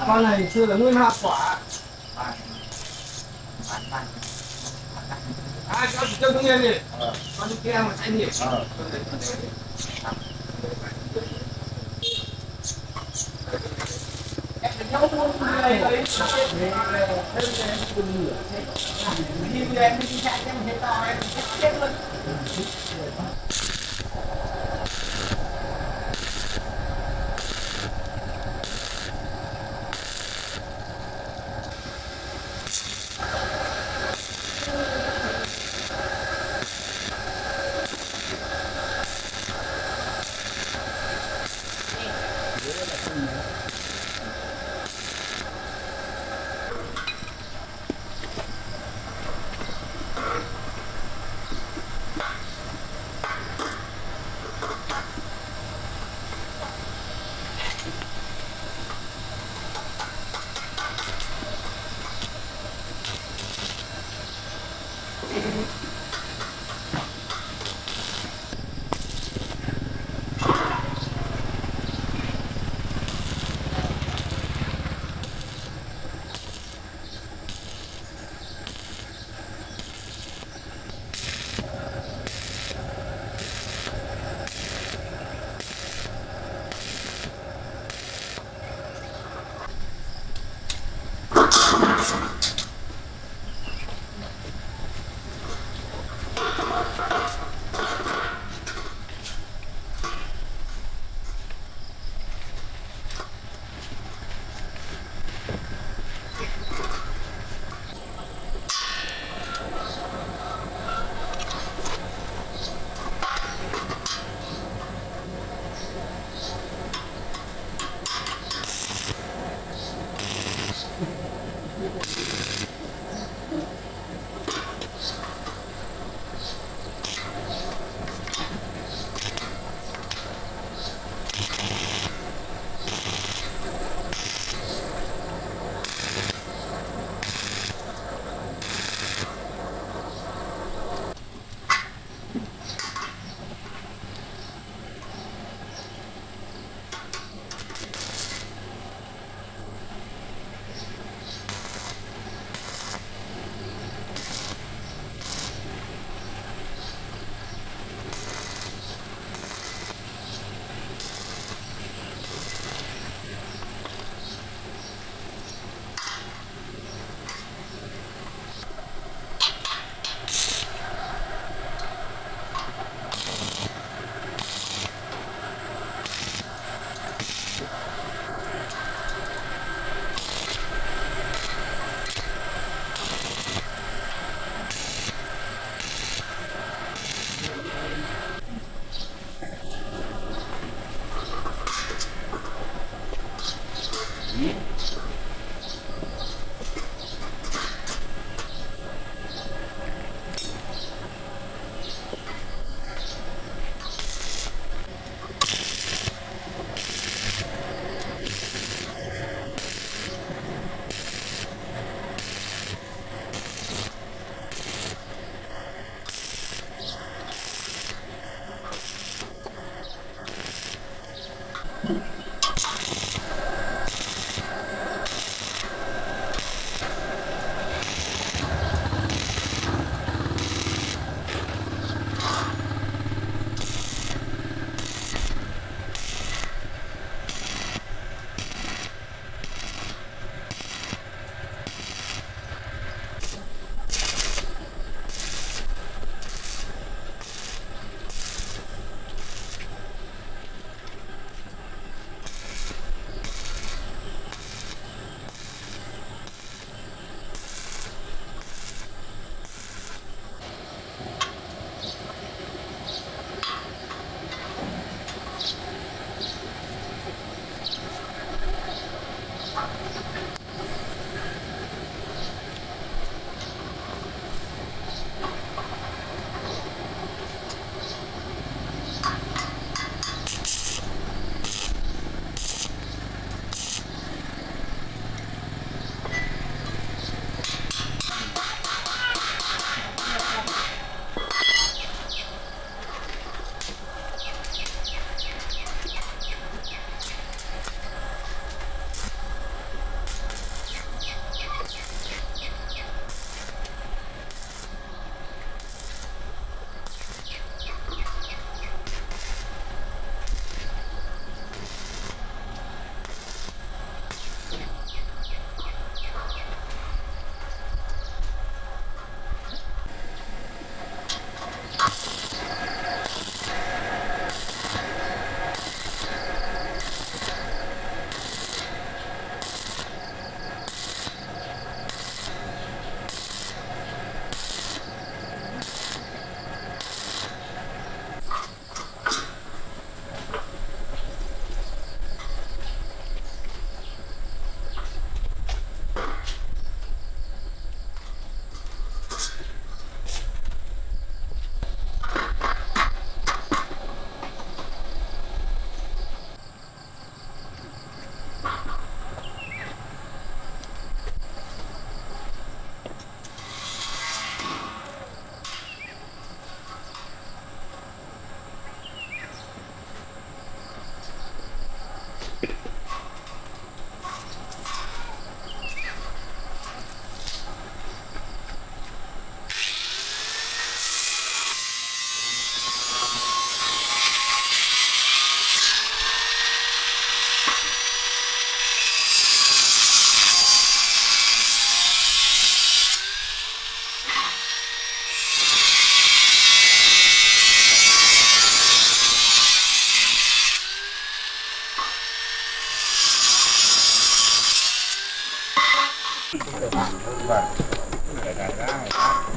con này chưa là nguyên hạt quả. À, cho tự nhiên đi. Con đi kia mà xanh nhỉ.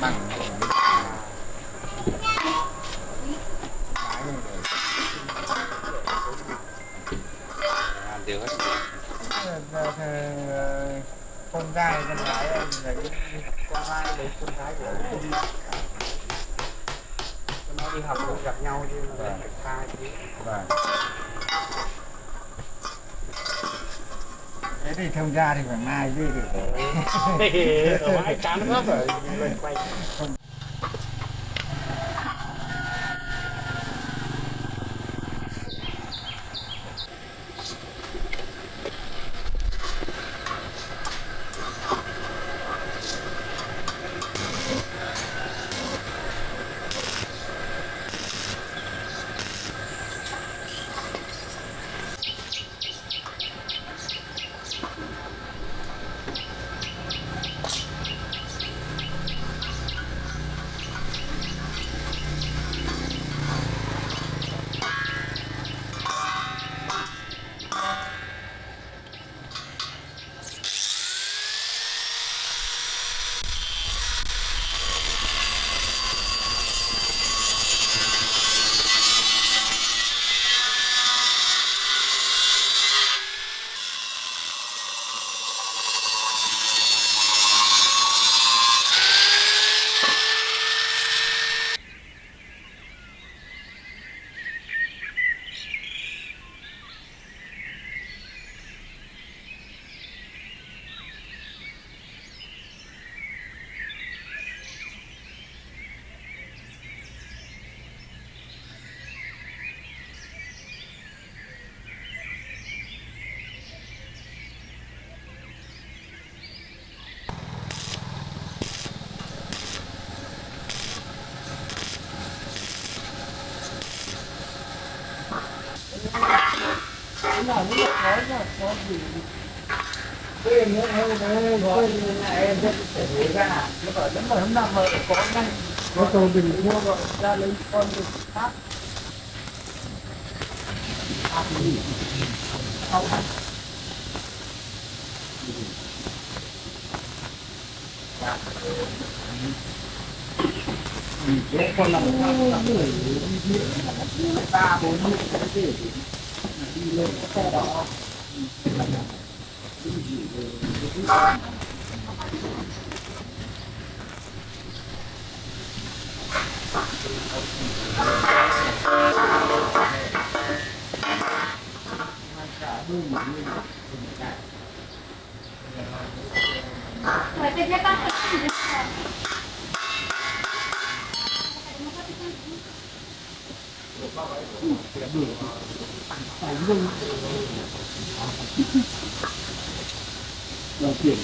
มั่งเดี๋ยวcon trai con gái là con hai lấy con gái của nó đi học gặp nhau chứ là phải khai chứ. Thế thì thông gia thì phải mai chứ được rồi. Mai chán lắm rồi lên quay. Nào nó nói ra có gì quên nữa em quên em sẽ ra nó bảo đúng rồi hôm nào mà có ngay có cầu bình mua gọi ra lấy con được khác không con là ba bốn mươi cái gì đi lên cái xe đó đầu tiên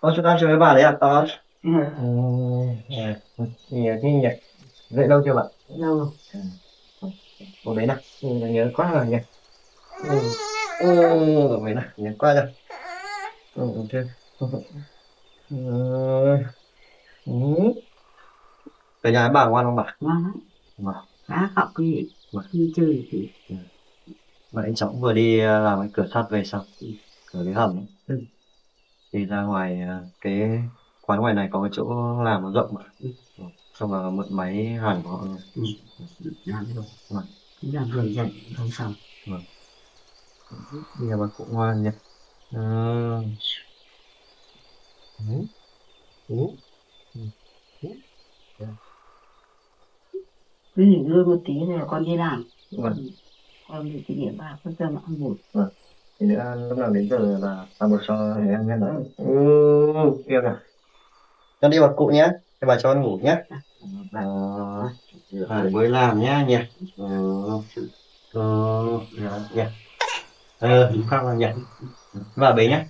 Con chúng ta chơi với bà đấy à con? Ừ. Thì nhỉ? Dậy lâu chưa bạn? Lâu rồi. Hôm đấy nào, nhớ quá rồi nhỉ? Rồi mấy nào, nhớ quá rồi. Chưa. Ừ. Về nhà với bà ngoan không bà? Ngon lắm. Vâng. Cá cọc cái gì? Vâng. Đi chơi thì Mà anh cháu vừa đi làm cái cửa sắt về xong, cửa cái hầm ấy. Đi ra ngoài cái quán ngoài này có cái chỗ làm nó rộng mà. Xong là mượn máy hàn của họ. làm rồi. Vâng. Làm rồi dậy không xong. Vâng. Bây giờ bà cụ ngoan nhỉ? À. Ừ. Ừ. Ừ. Cứ nghỉ ngơi một tí rồi con đi làm. Vâng. Con đi cái điểm ba phân tâm ăn ngủ. Vâng. Thì nữa lúc nào đến giờ là bà một cho em nghe nói. Yêu nè. Con đi bà cụ nhé. Thế bà cho con ngủ nhé. Bà mới làm nhá nhỉ. Nhỉ. Khác là nhỉ. Bà bế nhé.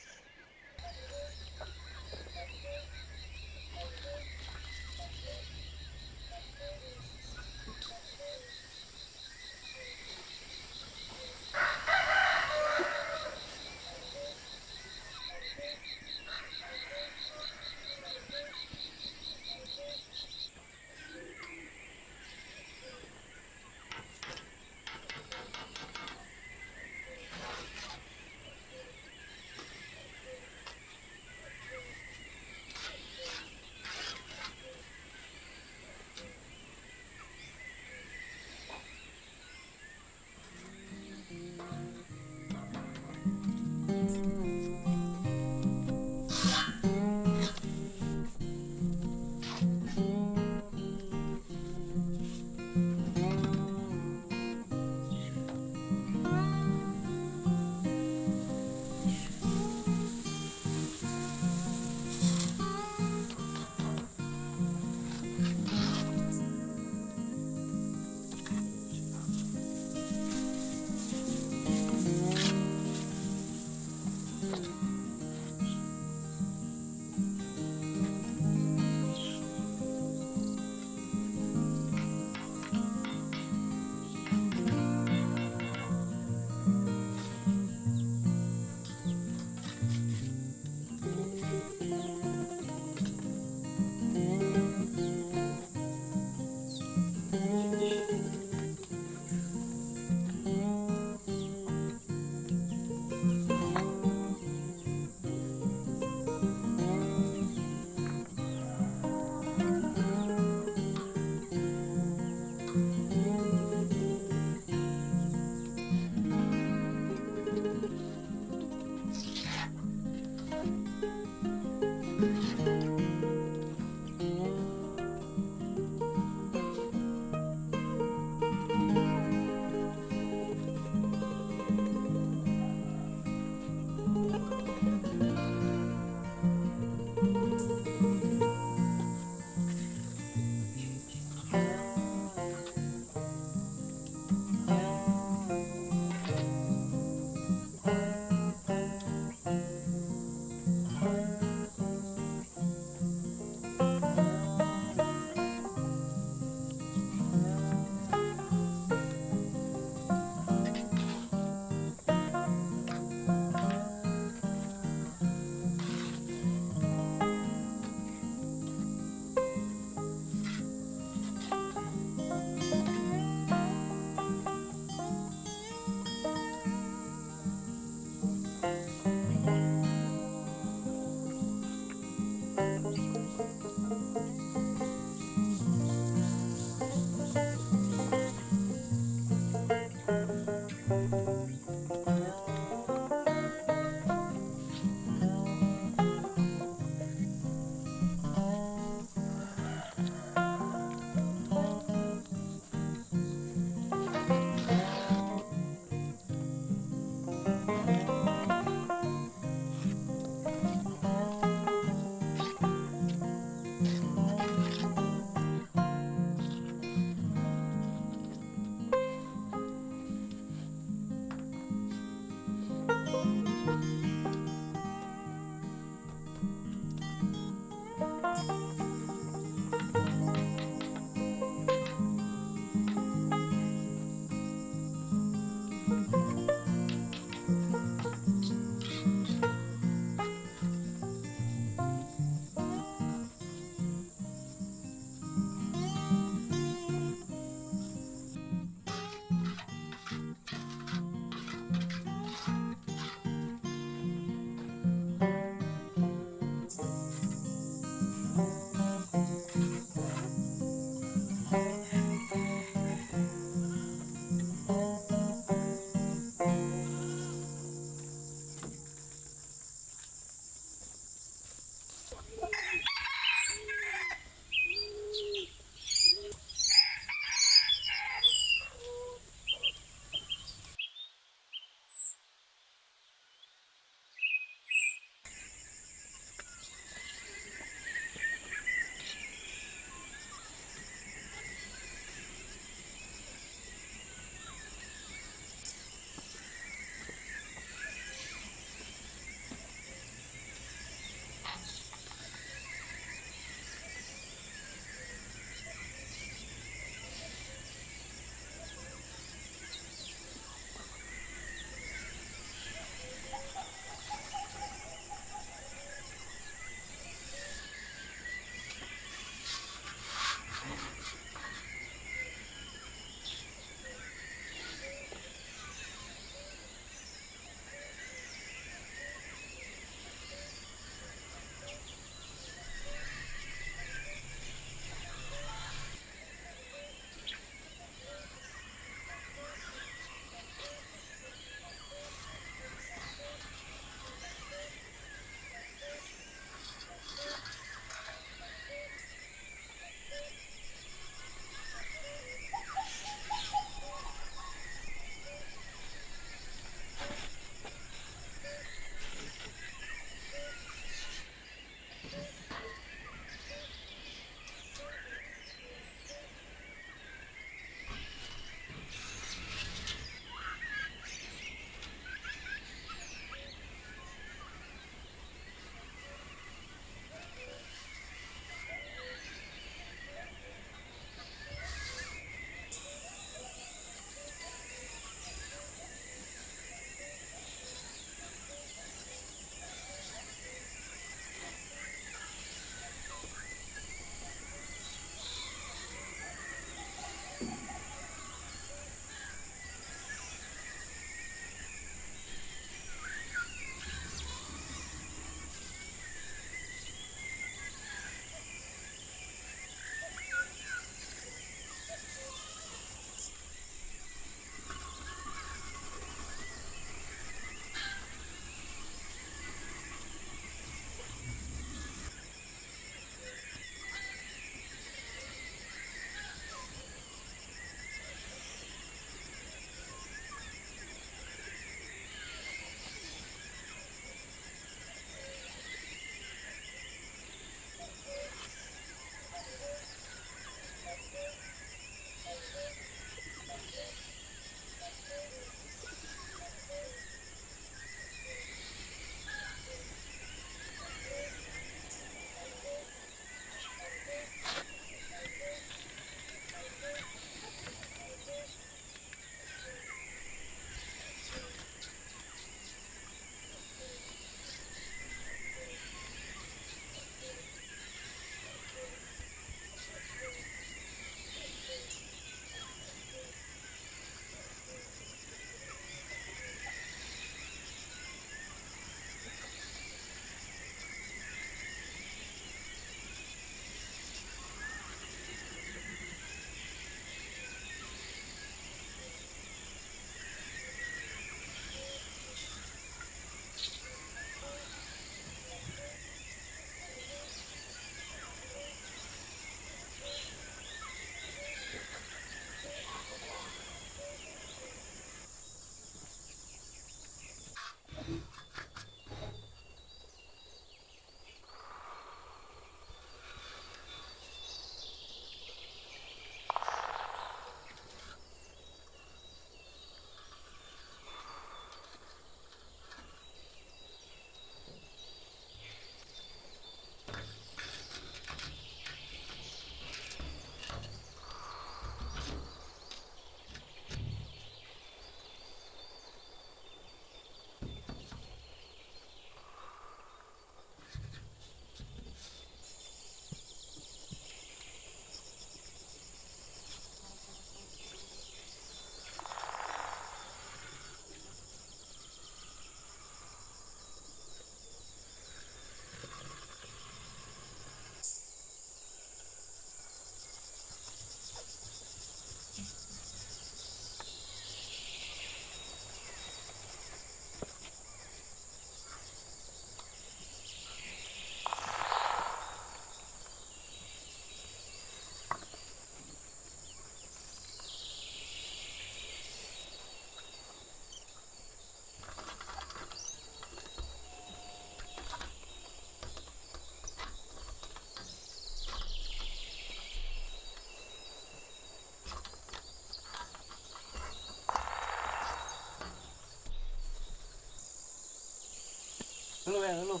luôn em luôn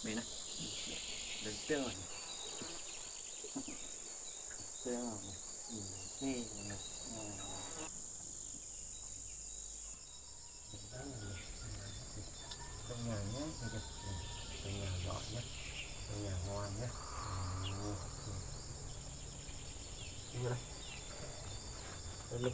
bên này đến tiêu rồi tiêu rồi đi trong nhà nhé trong nhà giỏi nhé trong nhà ngoan nhé như này lên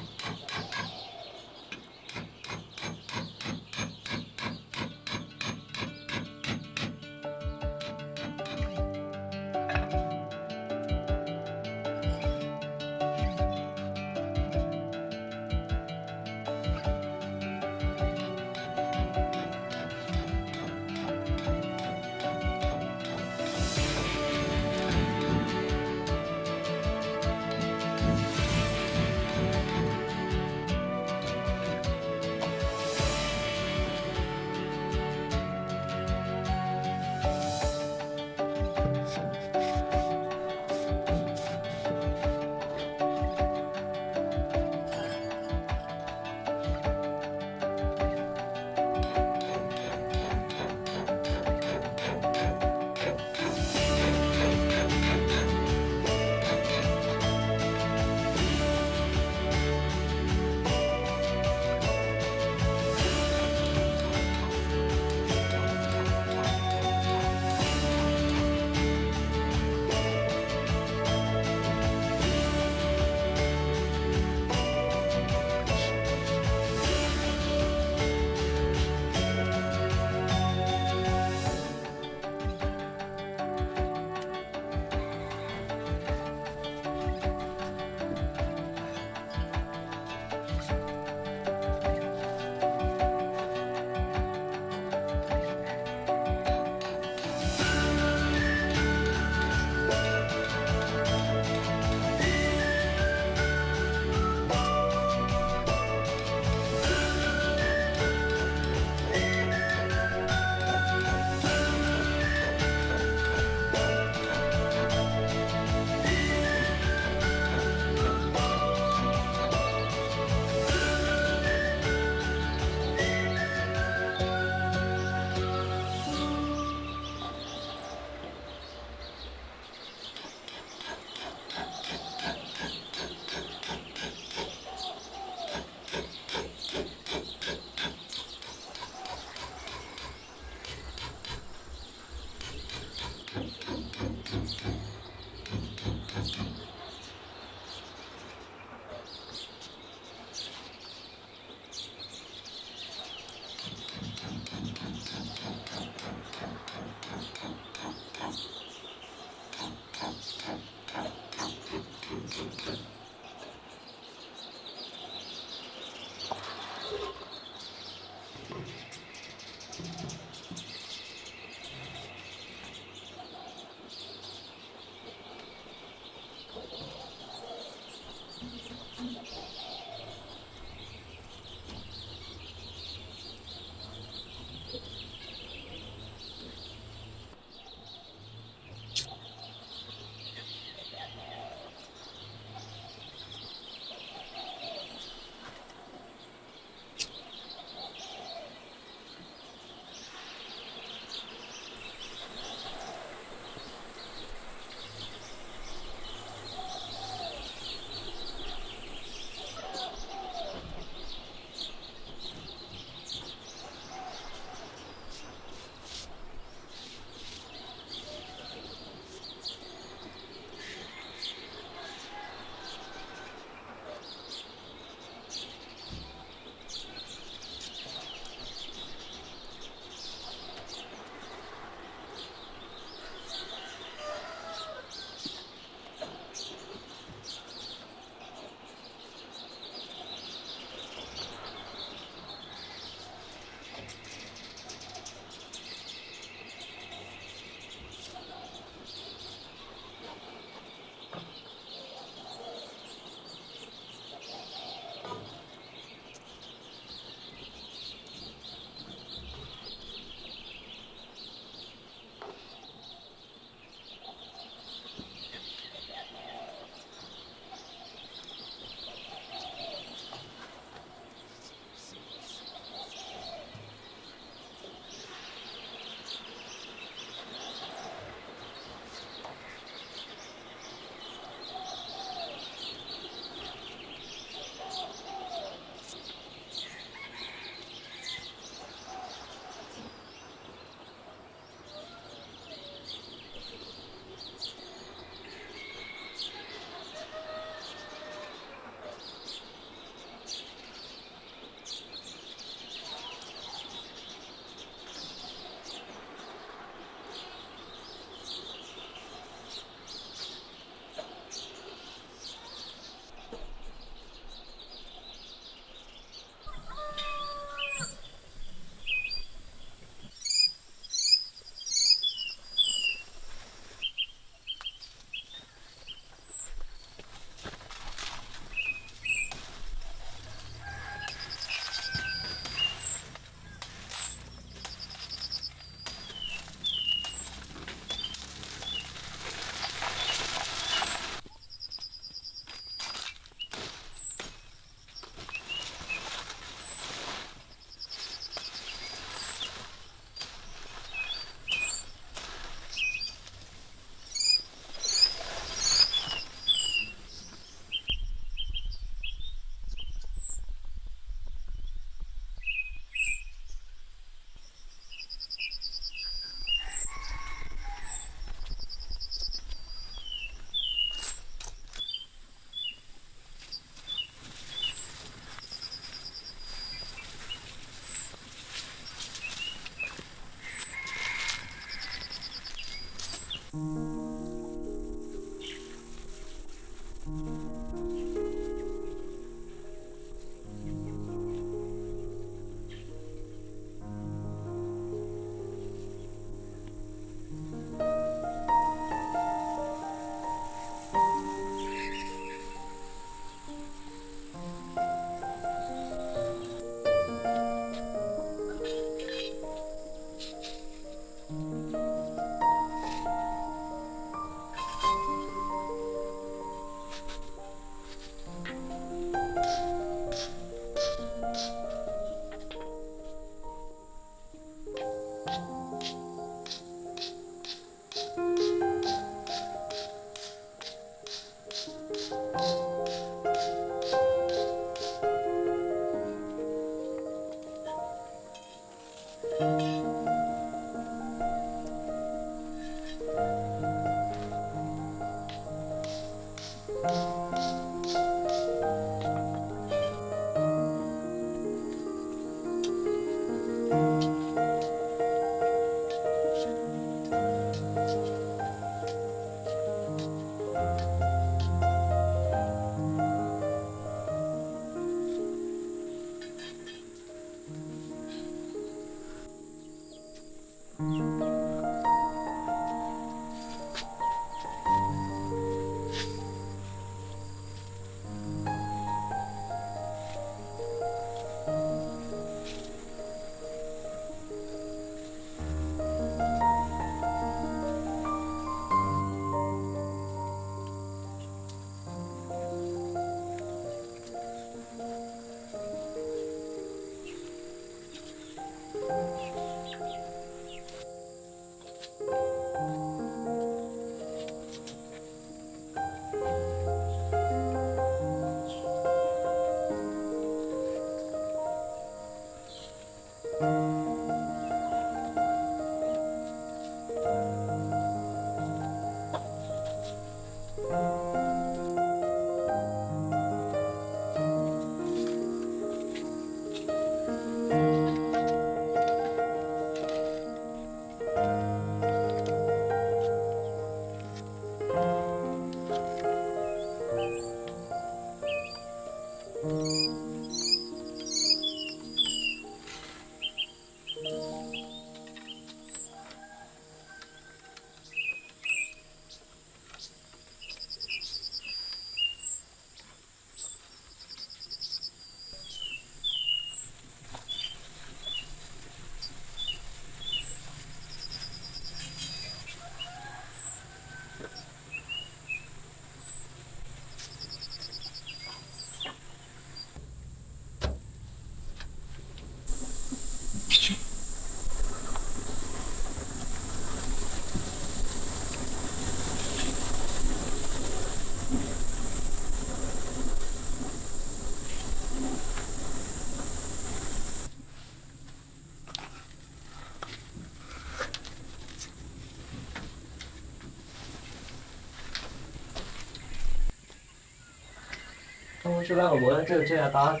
Thôi chú đang ở bố đang chơi à con?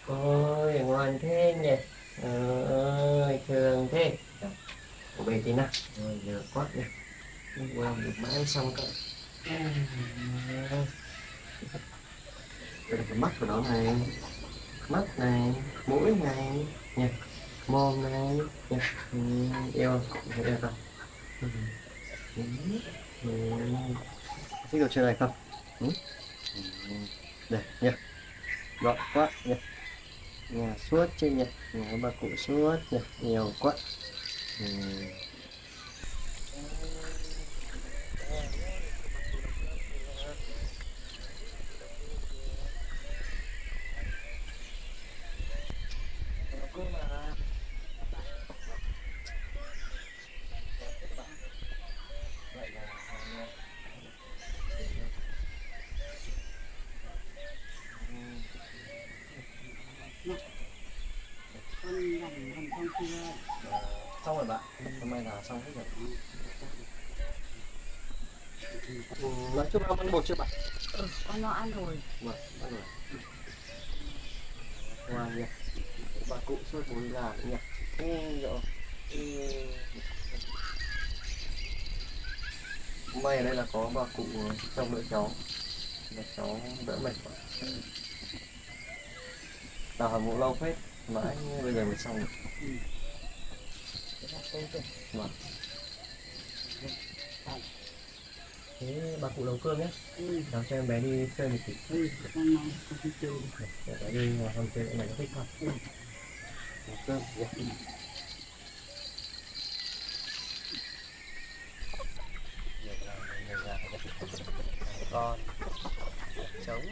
Ôi ngoan thế nhỉ. Ơi thương thế. Của bé tí nào. Rồi nhớ quá nhỉ. Bố làm được mãi xong cậu. Đây là cái mắt của nó này. Mắt này, mũi này nhỉ. Mồm này nhỉ. Yêu không? Yêu không? Thích đồ chơi này không? Đây nhỉ. Gọn quá nhỉ. Nhà suốt chứ nhỉ. Nhà bà cụ suốt nhỉ. Nhiều quá. Xong rồi bạn, hôm nay là xong hết rồi. Nói chung là ăn bột chưa bạn? Con nó ăn rồi. Vâng, ăn rồi. Ngoan nhỉ. Bà cụ suốt bún gà nhỉ. Rồi. May ở đây là có bà cụ trông đỡ cháu. Để cháu đỡ mệt quá. Đào hầm mũ lâu phết, mãi bây giờ mới xong được. Vâng. Thế bà cụ nấu cơm nhé. Cháu cho em bé đi chơi một tí. Con nó không chơi. Để bé đi không chơi này nó thích không? Nấu cơm nhé. Con trống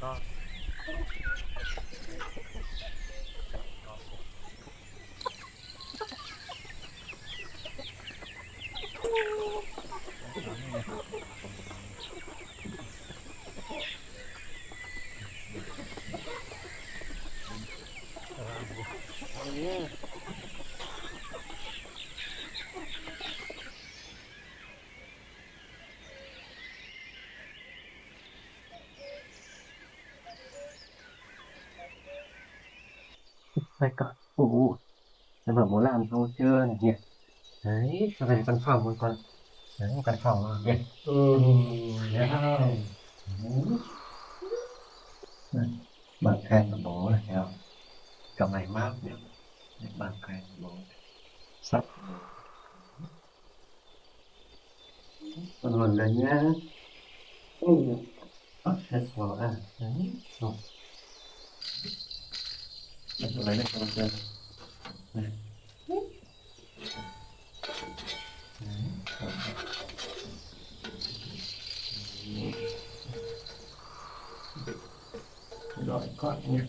con Đây cả. Em bảo muốn làm thôi chưa này nhỉ? Đấy, cho về văn phòng một con. Đấy, một căn phòng rồi nhỉ? Đấy không? Đấy. Bằng khen của bố này thấy không? Cầm này mát nhỉ? Đấy, bằng khen của bố. Sắp. Con nguồn lên nhá. Hết rồi à. Đấy. Rồi. Đấy, lấy này cho nó chơi. Này. Rồi con nhé.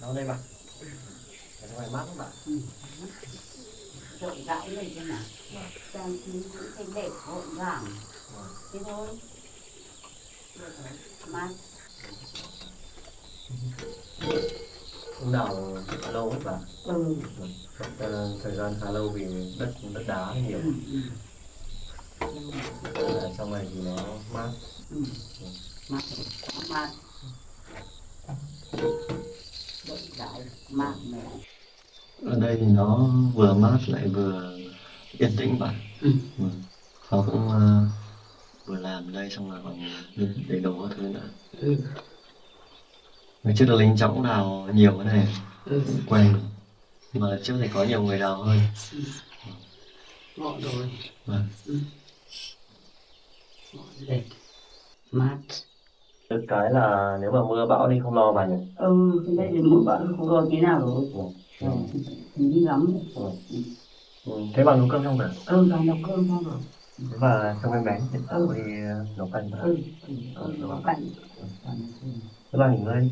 Nó đây bạn. Cái ngoài mắt các bạn. Rộng rãi lên thế nào, trang trí cũng thấy đẹp gọn gàng, thế thôi. Mát. Hôm nào lâu hết bạn. Thời gian khá lâu vì đất đá nhiều. Trong này thì nó mát. Mát, mát. Rộng rãi, mát mẻ. Ở đây thì nó vừa mát lại vừa yên tĩnh bạn. Họ cũng vừa làm ở đây xong rồi còn đầy đủ các thứ nữa. Ngày trước là lính trống đào nhiều cái này quen, mà trước thì có nhiều người đào hơn. Gọn rồi. Vâng. Đẹp, mát. Được cái là nếu mà mưa bão đi không lo bà nhỉ? Cái đây thì mỗi bạn không lo tí nào rồi. Đi lắm. Thế bà nấu cơm xong rồi? Bà nấu cơm xong rồi. Và trong em bé thì đi nấu canh. Nấu canh. Thế bà nghỉ ngơi đi.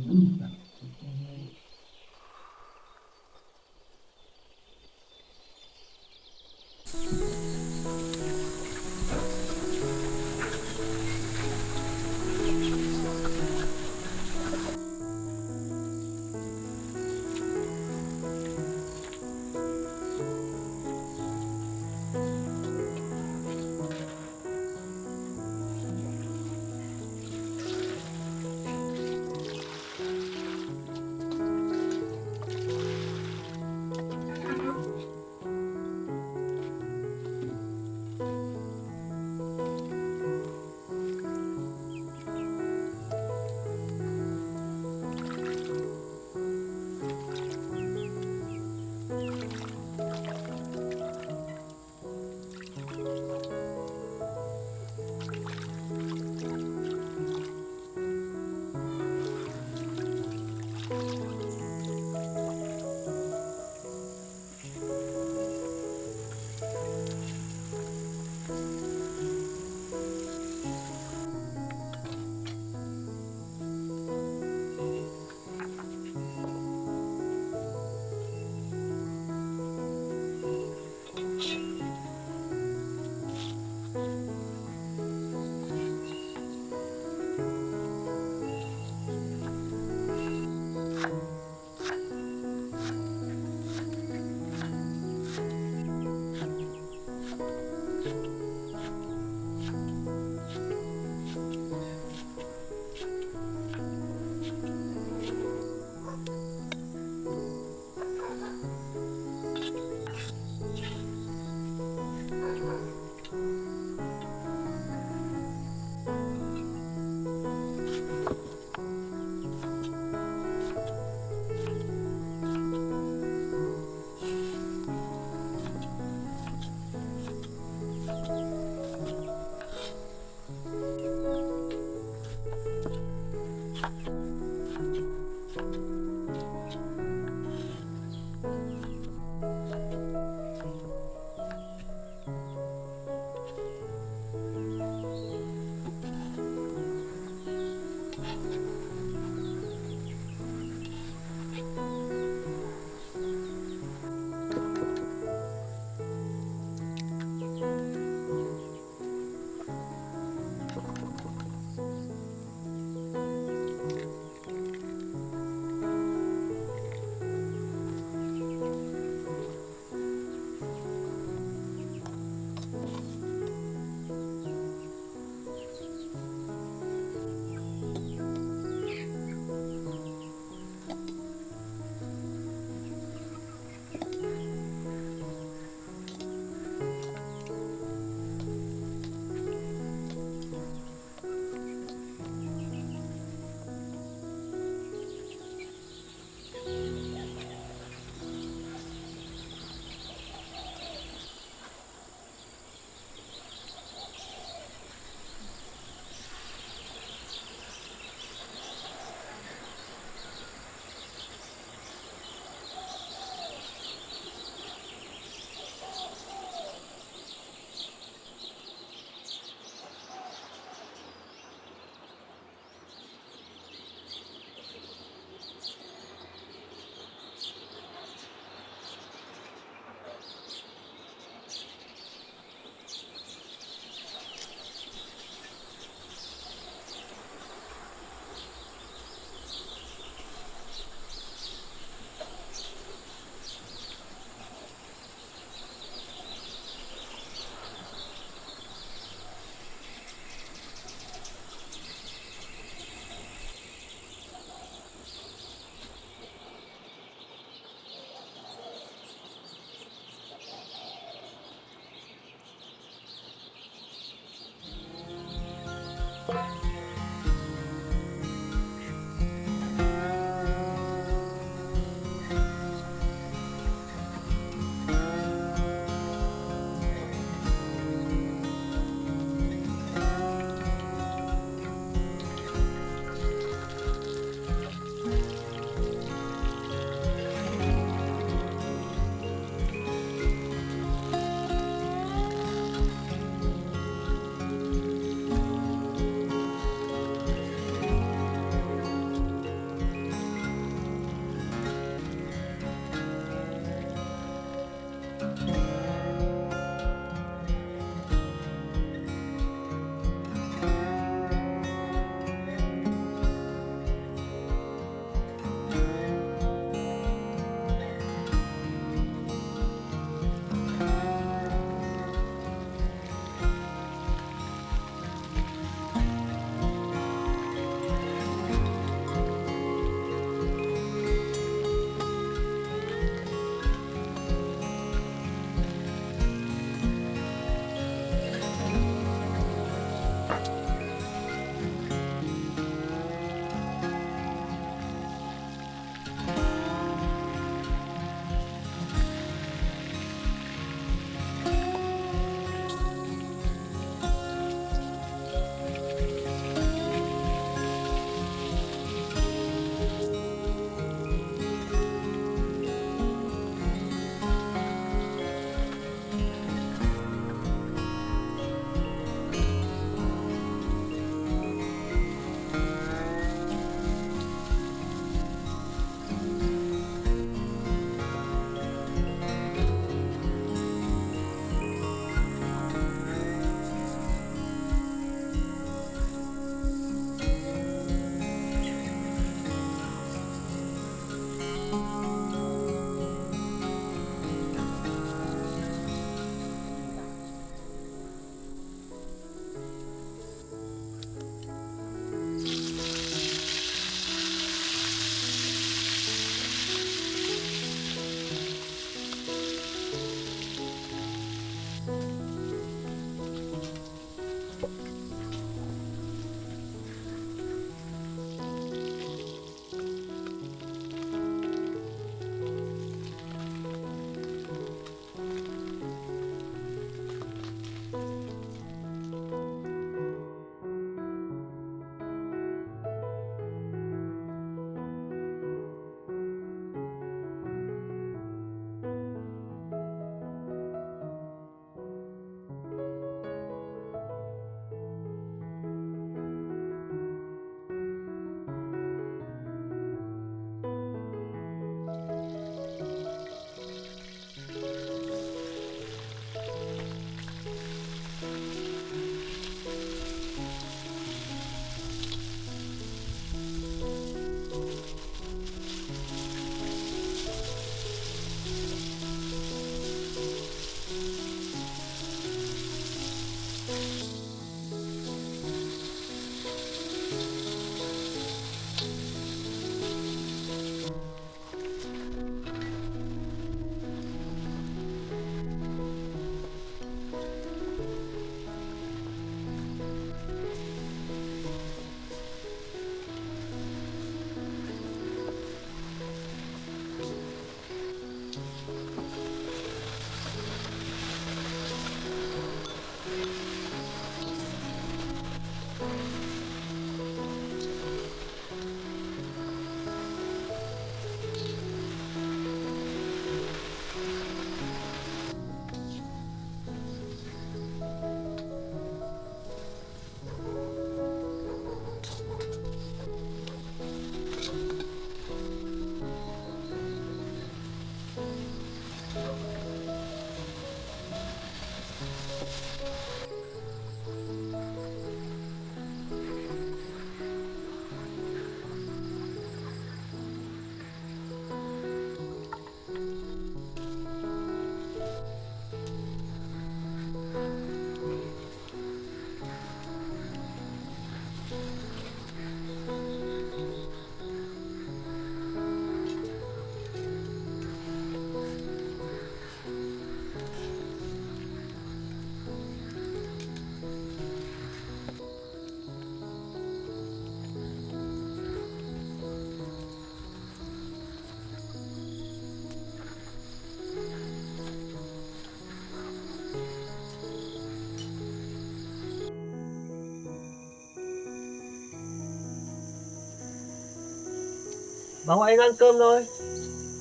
Bà ngoại ăn cơm rồi.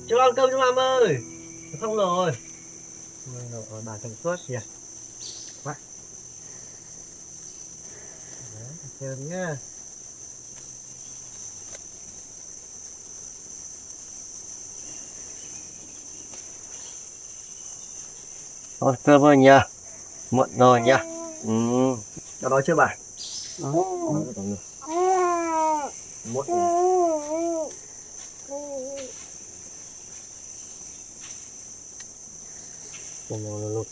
Cháu ăn cơm cho mama ơi. Xong rồi. Rồi bà thằng suốt kìa. Quá. Đấy, cơm nhá. Thôi cơm ơi nha. Muộn rồi nha. Cháu đói chưa bà? Muộn rồi. Luôn.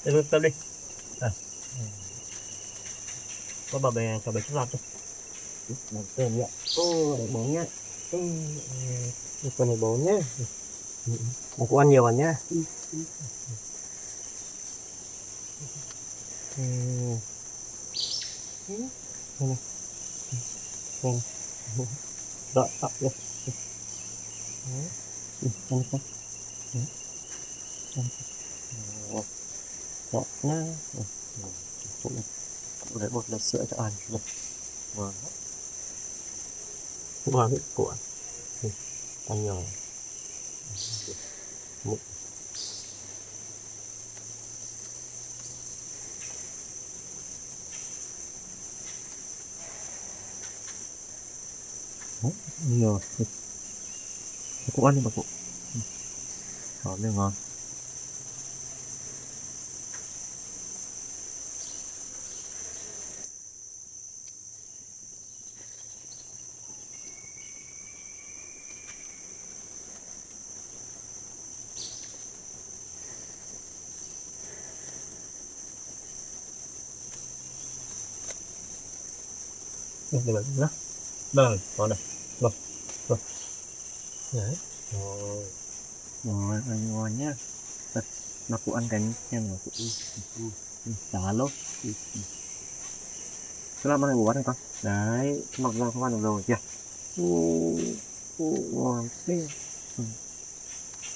Đi cơm đi. À. Có bà bè cho bé chút lọt cho. Làm cơm nhá. Ô, để bố nhá. Con này bố nhá. Bố cũng ăn nhiều vào nhá. Rồi, tập đi. Đó nhá. Phụ lấy bột lấy sữa cho ăn. Vâng. Ngon hết của. Ăn nhiều. Nhiều. Cũng ăn đi bà cụ. Đó, đều ngon. Được rồi đó. Vâng, ngon này. Vâng. Vâng. Đấy. Rồi. Rồi, ăn ngon nhá. Thật, bà cụ ăn cái em là cụ đá lốt. Cái làm ăn này bố ăn này con. Đấy, mọc ra không ăn được rồi kìa. Ngon thế.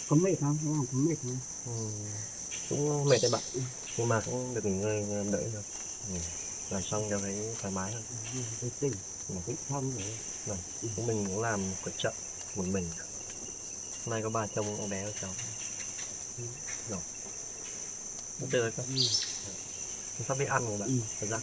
Có mệt không? Có mệt không? Cũng mệt đấy bạn. Nhưng mà cũng được nghỉ ngơi đợi được. Làm xong cho thấy thoải mái hơn. Tôi tỉnh. Mà cũng xong rồi. Vâng. Chúng mình cũng làm một trận một mình. Hôm nay có bà chồng con bé của cháu. Rồi. Nó tươi con. Chúng ta biết ăn rồi bạn. Thật ra.